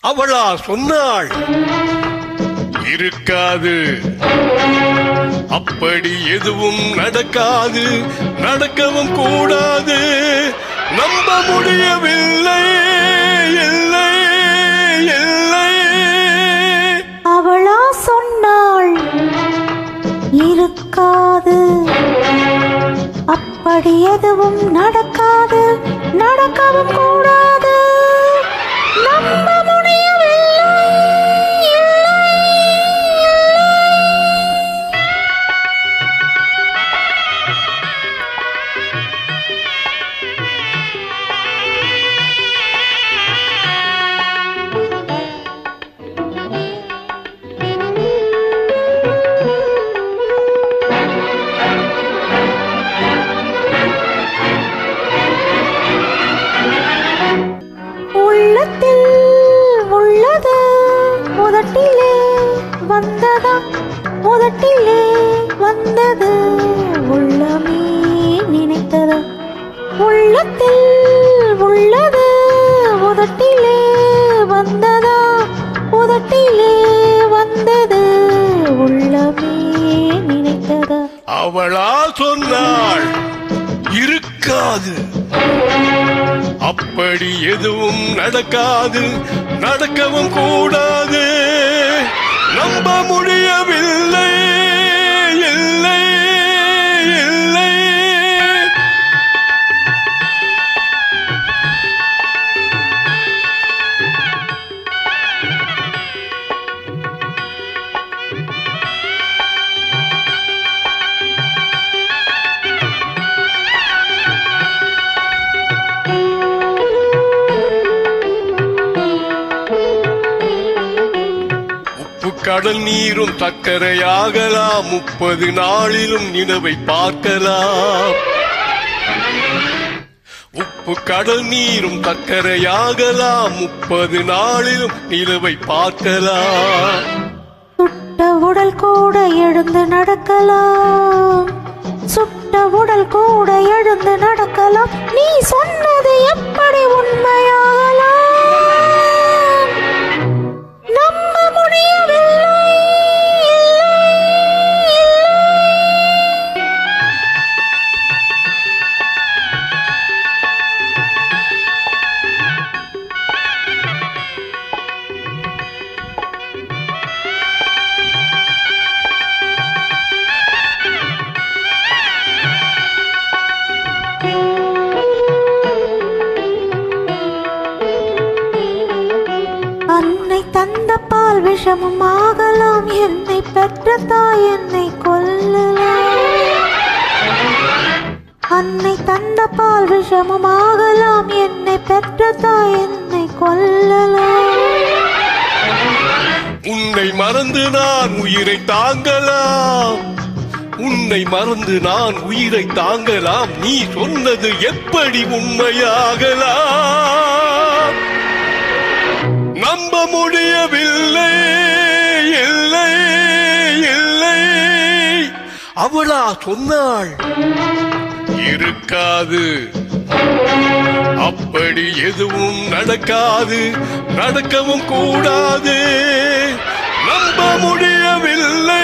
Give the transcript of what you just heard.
அவளா சொன்னாள், இருக்காது, அப்படி எதுவும் நடக்காது, நடக்கவும் கூடாது, நம்ப முடியவில்லை, இல்லை இல்லை. அவளா சொன்னாள், இருக்காது, அப்படி எதுவும் நடக்காது, நடக்கவும் கூடாது, நம்ப முடியவில்லை, இல்லை இல்லை. உள்ளத்தில் உள்ளது உதட்டிலே வந்ததா, உதட்டிலே வந்தது உள்ளமே நினைத்ததா. உள்ளத்தில் உள்ளது உதட்டிலே வந்ததா, உதட்டிலே வந்தது உள்ளமே நினைத்ததா. அவளா சொன்னாள், இருக்காது, அப்படி எதுவும் நடக்காது, நடக்கவும் கூடாது, நம்ப முடியவில்லை, இல்லை இல்லை. கடல் நீரும் சக்கரையாகலாம், 30 நாளிலும் நிலவை பார்க்கலாம். உப்பு கடல் நீரும் சக்கரையாகலாம், 30 நாளிலும் நிலவை பார்க்கலாம். சுட்ட உடல் கூட எழுந்து நடக்கலாம், சுட்ட உடல் கூட எழுந்து நடக்கலாம், நீ சொன்னது எப்படி உண்மையாகலாம், நம்ப முடியவில்லை, இல்லை இல்லை. அன்னை தந்த பால் விஷமும் ஆகலாம், என்னை பெற்ற தாய் என்னை கொல்லலாம். அன்னை தந்த பால் விஷமும் ஆகலாம், என்னை பெற்ற தாய் என்னை கொல்லலாம். உன்னை மறந்து நான் உயிரை தாங்கலாம், உன்னை மறந்து நான் உயிரை தாங்கலாம், நீ சொன்னது எப்படி உண்மையாகலாம், நம்ப முடியவில்லை, இல்லை இல்லை. அவளா சொன்னாள், இருக்காது, அப்படி எதுவும் நடக்காது, நடக்கவும் கூடாது, நம்ப முடியவில்லை.